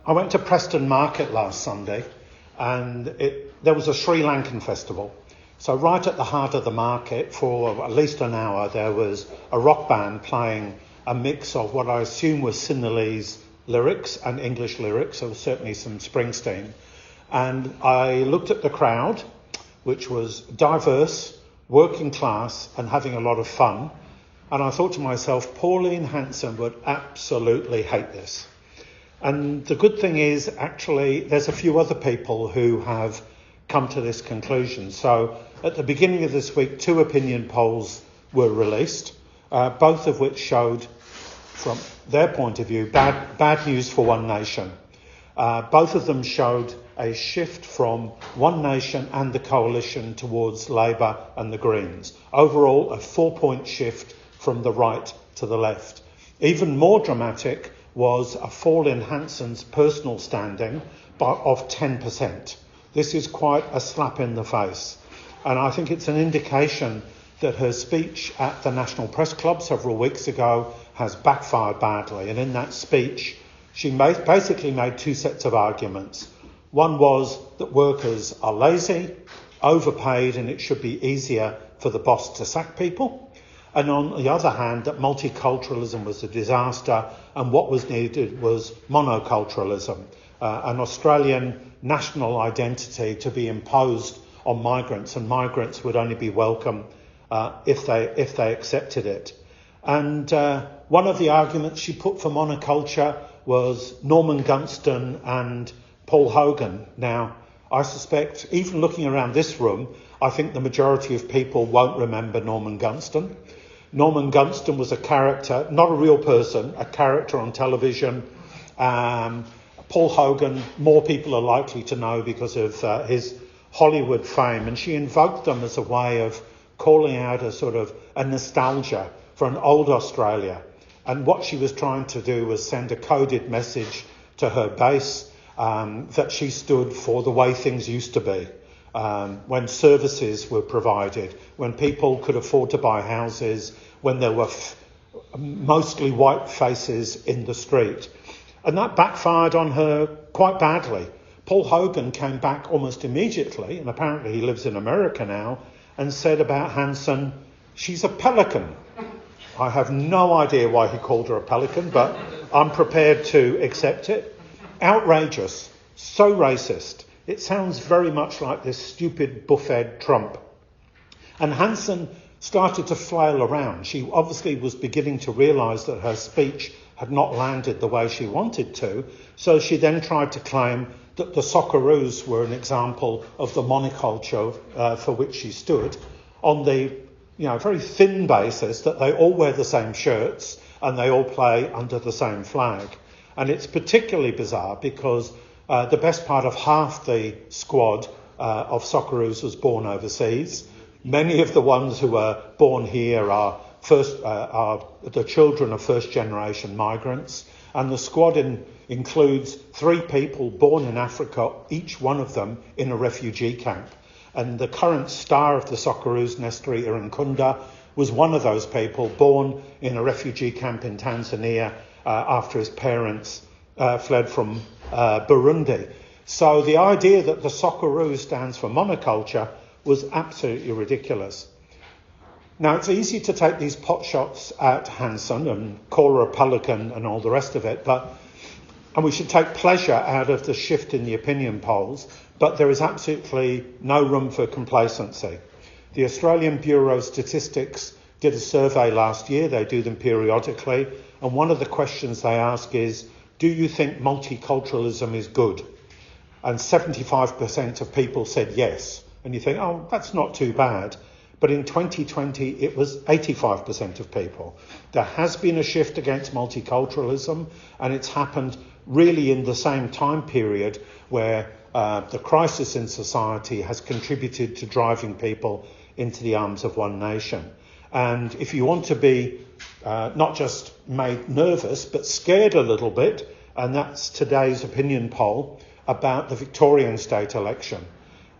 I went to Preston Market last Sunday, and there was a Sri Lankan festival. So right at the heart of the market, for at least an hour, there was a rock band playing a mix of what I assume was Sinhalese lyrics and English lyrics. There was certainly some Springsteen. And I looked at the crowd, which was diverse, working class, and having a lot of fun. And I thought to myself, Pauline Hanson would absolutely hate this. And the good thing is, actually, there's a few other people who have come to this conclusion. So at the beginning of this week, 2 opinion polls were released, both of which showed, from their point of view, bad news for One Nation. Both of them showed a shift from One Nation and the coalition towards Labour and the Greens. Overall, a 4-point shift from the right to the left. Even more dramatic was a fall in Hanson's personal standing of 10%. This is quite a slap in the face. And I think it's an indication that her speech at the National Press Club several weeks ago has backfired badly. And in that speech, she basically made 2 sets of arguments. One was that workers are lazy, overpaid, and it should be easier for the boss to sack people. And on the other hand, that multiculturalism was a disaster, and what was needed was monoculturalism, an Australian national identity to be imposed on migrants, and migrants would only be welcome if they accepted it. And one of the arguments she put for monoculture was Norman Gunston and Paul Hogan. Now, I suspect, even looking around this room, I think the majority of people won't remember Norman Gunston. Norman Gunston was a character, not a real person, a character on television. Paul Hogan, more people are likely to know because of his Hollywood fame, and she invoked them as a way of calling out a nostalgia for an old Australia. And what she was trying to do was send a coded message to her base that she stood for the way things used to be, when services were provided, when people could afford to buy houses, when there were mostly white faces in the street. And that backfired on her quite badly. Paul Hogan came back almost immediately, and apparently he lives in America now, and said about Hanson, she's a pelican. I have no idea why he called her a pelican, but I'm prepared to accept it. Outrageous, so racist. It sounds very much like this stupid buffhead Trump. And Hanson started to flail around. She obviously was beginning to realise that her speech had not landed the way she wanted to, so she then tried to claim that the Socceroos were an example of the monoculture for which she stood, on the very thin basis that they all wear the same shirts and they all play under the same flag. And it's particularly bizarre because the best part of half the squad of Socceroos was born overseas. Many of the ones who were born here are the children of first-generation migrants, and the squad includes 3 people born in Africa, each one of them in a refugee camp. And the current star of the Socceroos, Nestori Irankunda, was one of those people born in a refugee camp in Tanzania after his parents fled from Burundi. So the idea that the Socceroos stands for monoculture was absolutely ridiculous. Now, it's easy to take these pot shots at Hanson and call her a pelican and all the rest of it, and we should take pleasure out of the shift in the opinion polls, but there is absolutely no room for complacency. The Australian Bureau of Statistics did a survey last year. They do them periodically, and one of the questions they ask is, do you think multiculturalism is good? And 75% of people said yes. And you think, oh, that's not too bad. But in 2020, it was 85% of people. There has been a shift against multiculturalism, and it's happened really in the same time period where the crisis in society has contributed to driving people into the arms of One Nation. And if you want to be not just made nervous, but scared a little bit, and that's today's opinion poll about the Victorian state election.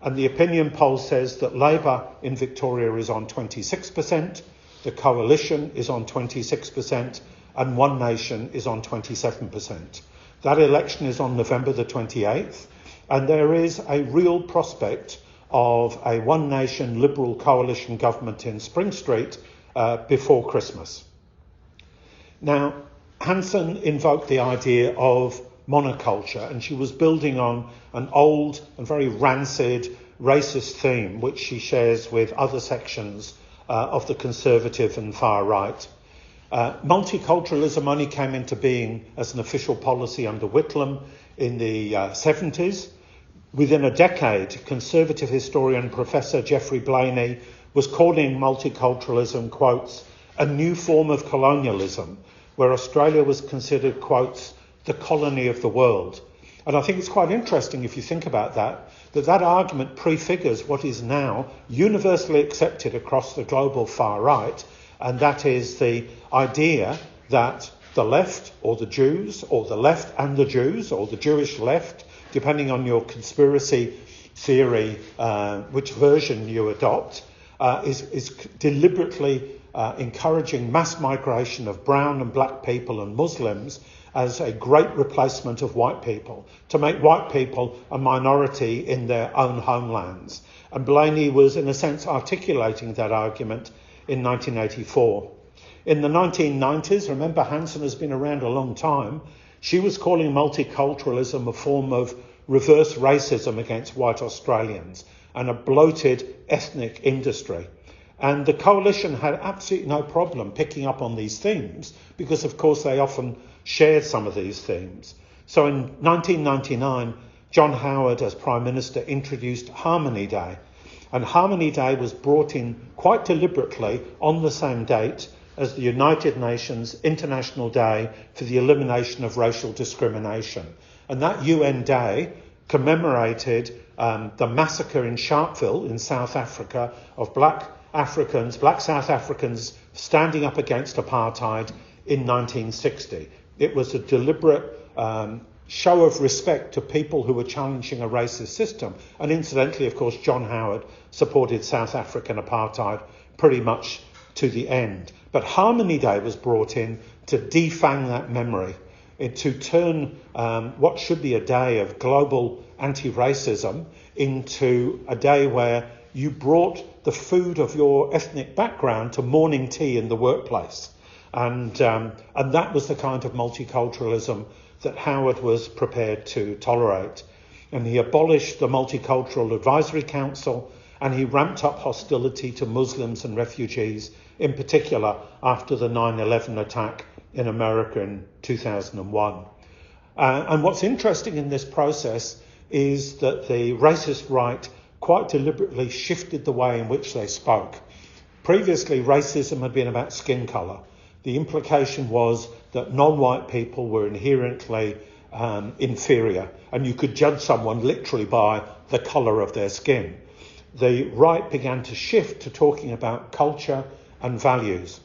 And the opinion poll says that Labor in Victoria is on 26%, the Coalition is on 26%, and One Nation is on 27%. That election is on November the 28th, and there is a real prospect of a One Nation Liberal coalition government in Spring Street before Christmas. Now, Hanson invoked the idea of monoculture, and she was building on an old and very rancid racist theme which she shares with other sections of the conservative and far right. Multiculturalism only came into being as an official policy under Whitlam in the 70s. Within a decade, conservative historian Professor Geoffrey Blainey was calling multiculturalism, quotes, a new form of colonialism, where Australia was considered, quotes, the colony of the world. And I think it's quite interesting, if you think about that argument prefigures what is now universally accepted across the global far right, and that is the idea that the left, or the Jews, or the left and the Jews, or the Jewish left, depending on your conspiracy theory, which version you adopt, is deliberately encouraging mass migration of brown and black people and Muslims as a great replacement of white people, to make white people a minority in their own homelands. And Blainey was, in a sense, articulating that argument in 1984. In the 1990s, remember Hanson has been around a long time, she was calling multiculturalism a form of reverse racism against white Australians and a bloated ethnic industry. And the coalition had absolutely no problem picking up on these themes because, of course, they often shared some of these themes. So in 1999, John Howard, as Prime Minister, introduced Harmony Day. And Harmony Day was brought in quite deliberately on the same date as the United Nations International Day for the Elimination of Racial Discrimination. And that UN Day commemorated the massacre in Sharpeville in South Africa of black South Africans standing up against apartheid in 1960. It was a deliberate show of respect to people who were challenging a racist system. And incidentally, of course, John Howard supported South African apartheid pretty much to the end. But Harmony Day was brought in to defang that memory, to turn what should be a day of global anti-racism into a day where you brought the food of your ethnic background to morning tea in the workplace. And that was the kind of multiculturalism that Howard was prepared to tolerate. And he abolished the Multicultural Advisory Council, and he ramped up hostility to Muslims and refugees, in particular after the 9/11 attack in America in 2001. And what's interesting in this process is that the racist right quite deliberately shifted the way in which they spoke. Previously, racism had been about skin colour. The implication was that non-white people were inherently inferior, and you could judge someone literally by the colour of their skin. The right began to shift to talking about culture and values.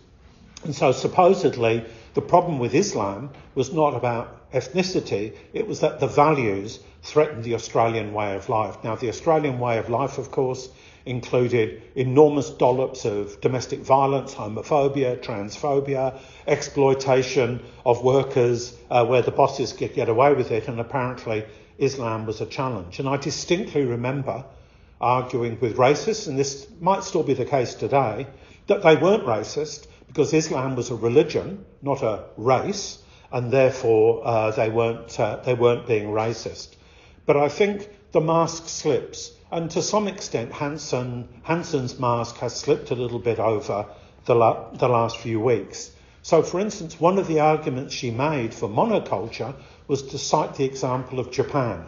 And so supposedly the problem with Islam was not about ethnicity, it was that the values threatened the Australian way of life. Now, the Australian way of life, of course, included enormous dollops of domestic violence, homophobia, transphobia, exploitation of workers where the bosses could get away with it, and apparently Islam was a challenge. And I distinctly remember arguing with racists, and this might still be the case today, that they weren't racist because Islam was a religion, not a race, and therefore they weren't being racist. But I think the mask slips, and to some extent Hanson's mask has slipped a little bit over the last few weeks. So, for instance, one of the arguments she made for monoculture was to cite the example of Japan.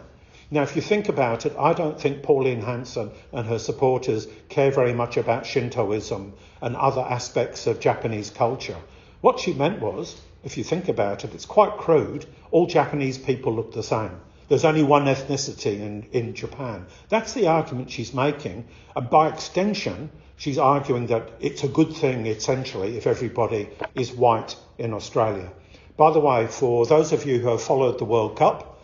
Now, if you think about it, I don't think Pauline Hanson and her supporters care very much about Shintoism and other aspects of Japanese culture. What she meant was, if you think about it, it's quite crude, all Japanese people look the same. There's only one ethnicity in Japan. That's the argument she's making. And by extension, she's arguing that it's a good thing, essentially, if everybody is white in Australia. By the way, for those of you who have followed the World Cup,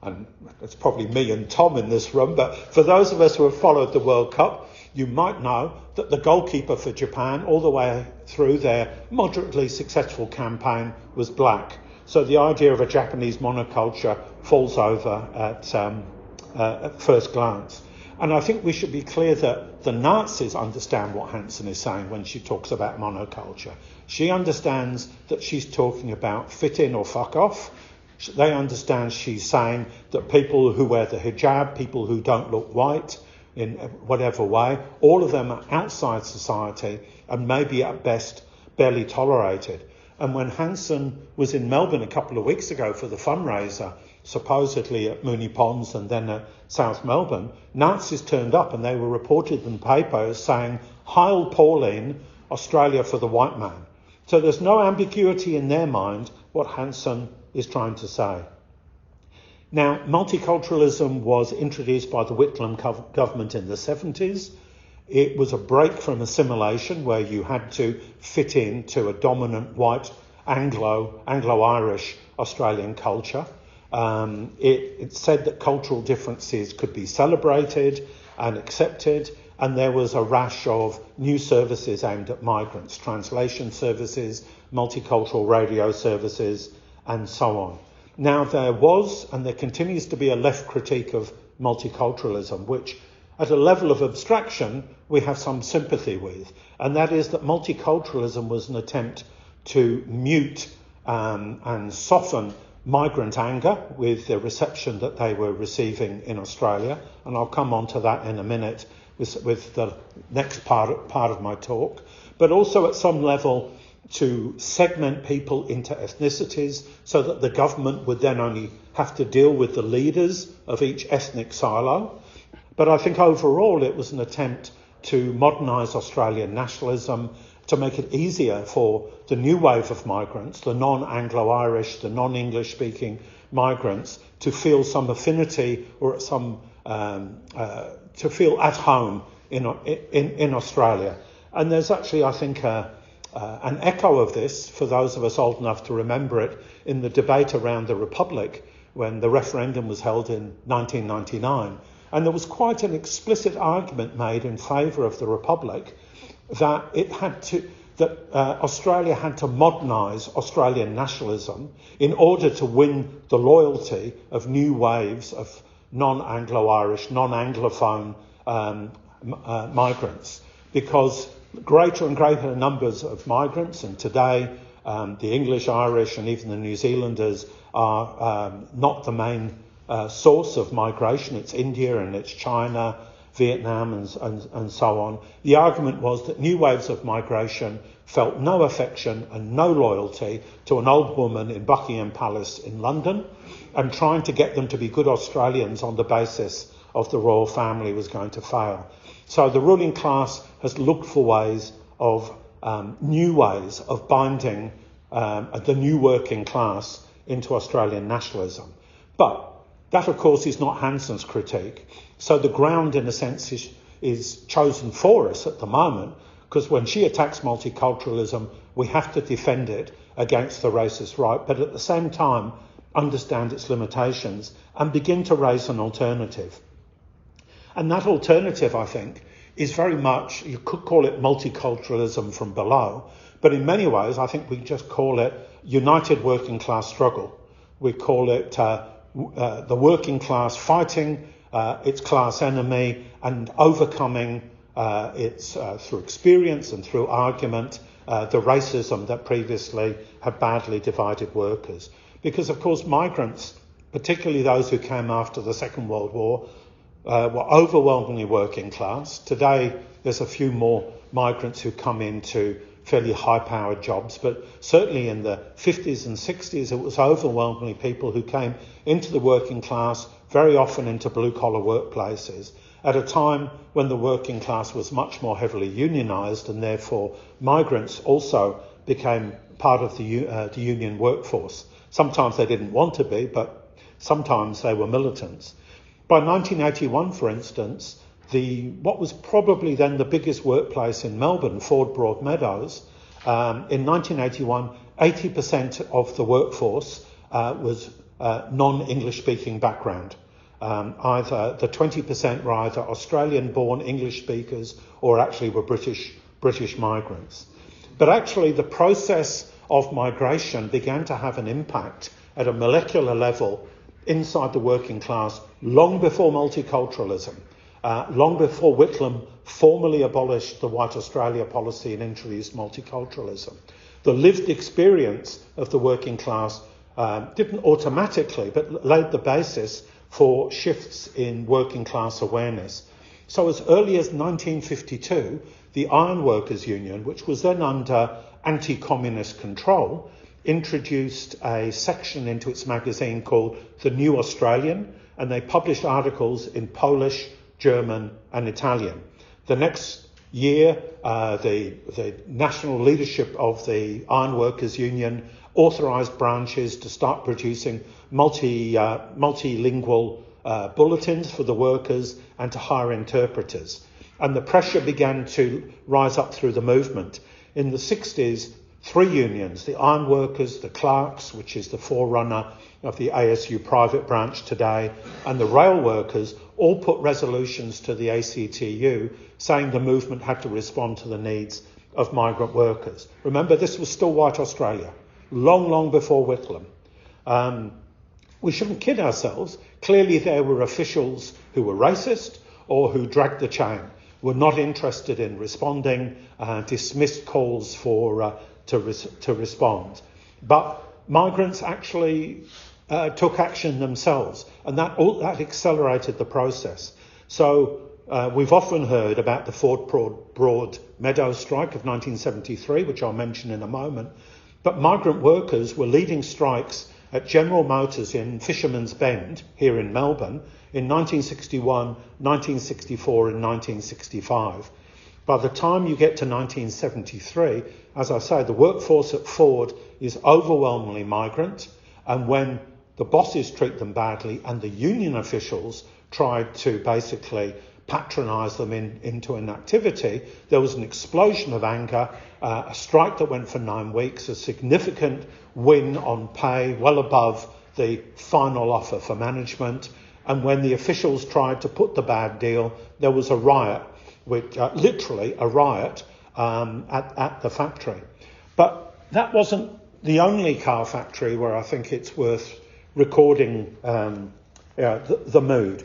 and it's probably me and Tom in this room, but for those of us who have followed the World Cup, you might know that the goalkeeper for Japan, all the way through their moderately successful campaign, was black. So the idea of a Japanese monoculture falls over at first glance. And I think we should be clear that the Nazis understand what Hanson is saying when she talks about monoculture. She understands that she's talking about fit in or fuck off. They understand she's saying that people who wear the hijab, people who don't look white in whatever way, all of them are outside society and maybe at best barely tolerated. And when Hanson was in Melbourne a couple of weeks ago for the fundraiser, supposedly at Moonee Ponds and then at South Melbourne, Nazis turned up and they were reported in the papers saying, "Heil Pauline, Australia for the white man." So there's no ambiguity in their mind what Hanson is trying to say. Now, multiculturalism was introduced by the Whitlam government in the 70s. It was a break from assimilation where you had to fit in to a dominant white Anglo-Irish Australian culture. It said that cultural differences could be celebrated and accepted, and there was a rash of new services aimed at migrants, translation services, multicultural radio services, and so on. Now, there was and there continues to be a left critique of multiculturalism, which at a level of abstraction we have some sympathy with, and that is that multiculturalism was an attempt to mute and soften migrant anger with the reception that they were receiving in Australia, and I'll come on to that in a minute with the next part of my talk, but also at some level to segment people into ethnicities so that the government would then only have to deal with the leaders of each ethnic silo. But I think overall it was an attempt to modernise Australian nationalism, to make it easier for the new wave of migrants, the non-Anglo-Irish, the non-English speaking migrants, to feel some affinity or to feel at home in Australia. And there's actually, I think, an echo of this, for those of us old enough to remember it, in the debate around the Republic when the referendum was held in 1999. And there was quite an explicit argument made in favour of the Republic that Australia had to modernise Australian nationalism in order to win the loyalty of new waves of non-Anglo-Irish, non-Anglophone migrants, because greater and greater numbers of migrants, and today the English, Irish and even the New Zealanders are not the main source of migration. It's India and it's China, Vietnam and so on. The argument was that new waves of migration felt no affection and no loyalty to an old woman in Buckingham Palace in London, and trying to get them to be good Australians on the basis of the royal family was going to fail. So the ruling class has looked for ways of new ways of binding the new working class into Australian nationalism. But that, of course, is not Hanson's critique. So the ground, in a sense, is chosen for us at the moment, because when she attacks multiculturalism, we have to defend it against the racist right, but at the same time understand its limitations and begin to raise an alternative. And that alternative, I think, is very much, you could call it multiculturalism from below, but in many ways I think we just call it united working class struggle. We call it the working class fighting its class enemy and overcoming its through experience and through argument the racism that previously had badly divided workers. Because of course migrants, particularly those who came after the Second World War, were overwhelmingly working class. Today there's a few more migrants who come into fairly high-powered jobs, but certainly in the 50s and 60s it was overwhelmingly people who came into the working class, very often into blue-collar workplaces, at a time when the working class was much more heavily unionised, and therefore migrants also became part of the union workforce. Sometimes they didn't want to be, but sometimes they were militants. By 1981, for instance, what was probably then the biggest workplace in Melbourne, Ford Broadmeadows, in 1981, 80% of the workforce was non-English speaking background. Either the 20% were either Australian-born English speakers or actually were British migrants. But actually the process of migration began to have an impact at a molecular level inside the working class long before multiculturalism, long before Whitlam formally abolished the White Australia policy and introduced multiculturalism. The lived experience of the working class didn't automatically, but laid the basis for shifts in working class awareness. So as early as 1952, the Iron Workers Union, which was then under anti-communist control, introduced a section into its magazine called The New Australian, and they published articles in Polish, German and Italian. The next year, the national leadership of the Iron Workers Union authorised branches to start producing multilingual bulletins for the workers and to hire interpreters. And the pressure began to rise up through the movement. In the 60s, three unions, the Iron Workers, the Clerks, which is the forerunner of the ASU private branch today, and the Rail Workers, all put resolutions to the ACTU saying the movement had to respond to the needs of migrant workers. Remember, this was still white Australia, long before Whitlam. We shouldn't kid ourselves. Clearly there were officials who were racist or who dragged the chain, were not interested in responding, dismissed calls to respond. But migrants actually took action themselves, and that accelerated the process. So we've often heard about the Fort Broad Meadows strike of 1973, which I'll mention in a moment. But migrant workers were leading strikes at General Motors in Fisherman's Bend, here in Melbourne, in 1961, 1964 and 1965. By the time you get to 1973, as I say, the workforce at Ford is overwhelmingly migrant, and when the bosses treat them badly and the union officials tried to basically patronise them into inactivity, there was an explosion of anger, a strike that went for 9 weeks, a significant win on pay, well above the final offer for management. And when the officials tried to put the bad deal, there was a riot, literally a riot at the factory. But that wasn't the only car factory where I think it's worth recording the mood.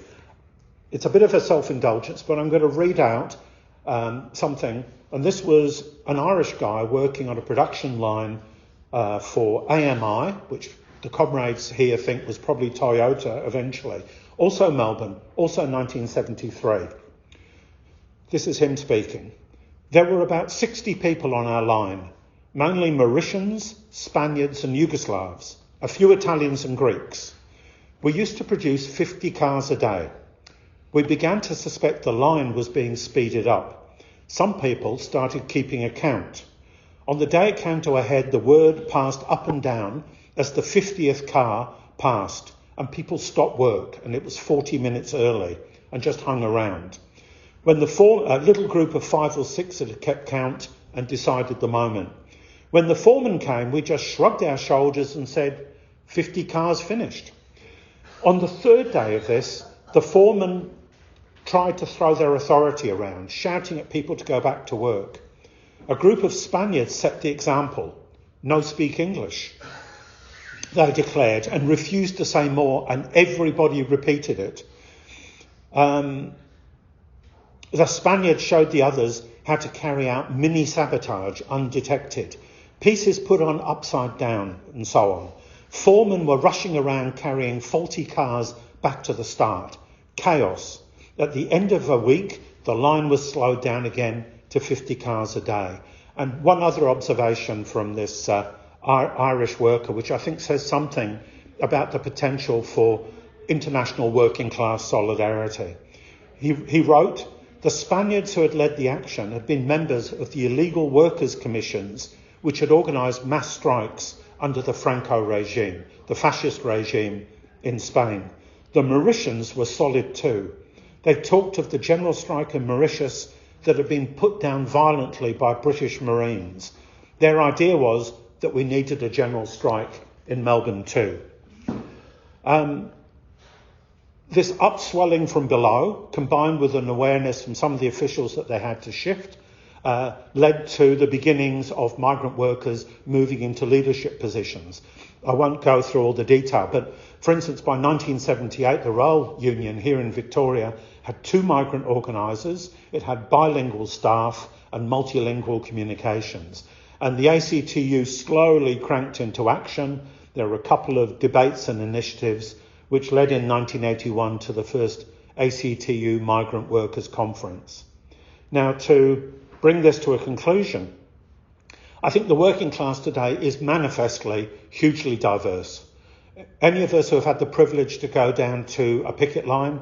It's a bit of a self-indulgence, but I'm going to read out something. And this was an Irish guy working on a production line for AMI, which the comrades here think was probably Toyota eventually. Also Melbourne, also 1973. This is him speaking. There were about 60 people on our line, mainly Mauritians, Spaniards and Yugoslavs, a few Italians and Greeks. We used to produce 50 cars a day. We began to suspect the line was being speeded up. Some people started keeping account. On the day it came to a head, the word passed up and down as the 50th car passed, and people stopped work, and it was 40 minutes early, and just hung around. When a little group of 5 or 6 had kept count and decided the moment. When the foreman came, we just shrugged our shoulders and said, 50 cars finished. On the third day of this, the foreman tried to throw their authority around, shouting at people to go back to work. A group of Spaniards set the example. No speak English, they declared, and refused to say more, and everybody repeated it. The Spaniards showed the others how to carry out mini-sabotage undetected, pieces put on upside down, and so on. Foremen were rushing around carrying faulty cars back to the start. Chaos. At the end of a week, the line was slowed down again to 50 cars a day. And one other observation from this Irish worker, which I think says something about the potential for international working class solidarity. He wrote, the Spaniards who had led the action had been members of the illegal workers' commissions which had organised mass strikes under the Franco regime, the fascist regime in Spain. The Mauritians were solid too. They talked of the general strike in Mauritius that had been put down violently by British Marines. Their idea was that we needed a general strike in Melbourne too. This upswelling from below, combined with an awareness from some of the officials that they had to shift, led to the beginnings of migrant workers moving into leadership positions. I won't go through all the detail, but for instance, by 1978, the Rail Union here in Victoria had 2 migrant organisers. It had bilingual staff and multilingual communications. And the ACTU slowly cranked into action. There were a couple of debates and initiatives which led in 1981 to the first ACTU Migrant Workers Conference. Now, to bring this to a conclusion, I think the working class today is manifestly hugely diverse. Any of us who have had the privilege to go down to a picket line,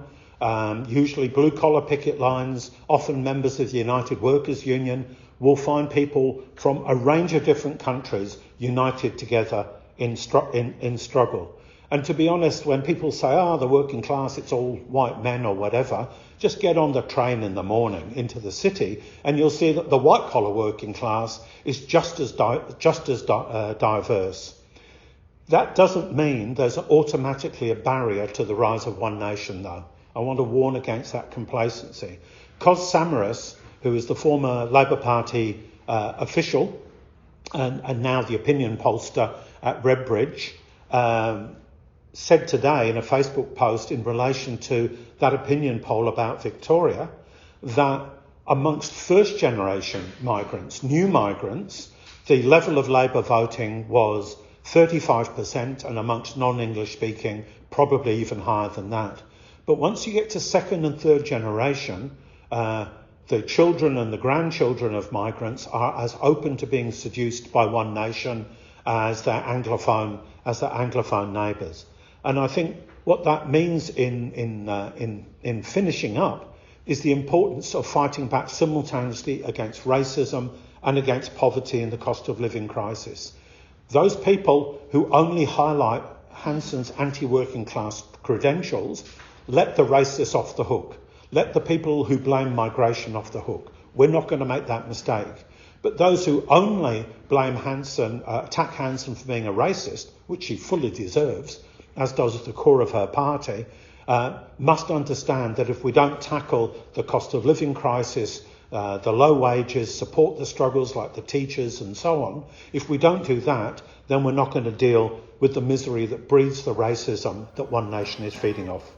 usually blue-collar picket lines, often members of the United Workers Union, will find people from a range of different countries united together in struggle. And to be honest, when people say, the working class, it's all white men or whatever, just get on the train in the morning into the city and you'll see that the white-collar working class is just as diverse. That doesn't mean there's automatically a barrier to the rise of one nation, though. I want to warn against that complacency. Cos Samaras, who is the former Labor Party official and now the opinion pollster at Redbridge, said today in a Facebook post in relation to that opinion poll about Victoria that amongst first generation migrants, new migrants, the level of Labor voting was 35%, and amongst non-English speaking, probably even higher than that. But once you get to second and third generation, the children and the grandchildren of migrants are as open to being seduced by one nation as their Anglophone neighbours. And I think what that means in finishing up is the importance of fighting back simultaneously against racism and against poverty and the cost of living crisis. Those people who only highlight Hanson's anti-working class credentials, let the racists off the hook. Let the people who blame migration off the hook. We're not going to make that mistake. But those who only blame Hanson, attack Hanson for being a racist, which she fully deserves, as does the core of her party, must understand that if we don't tackle the cost of living crisis, the low wages, support the struggles like the teachers and so on, if we don't do that, then we're not going to deal with the misery that breeds the racism that one nation is feeding off.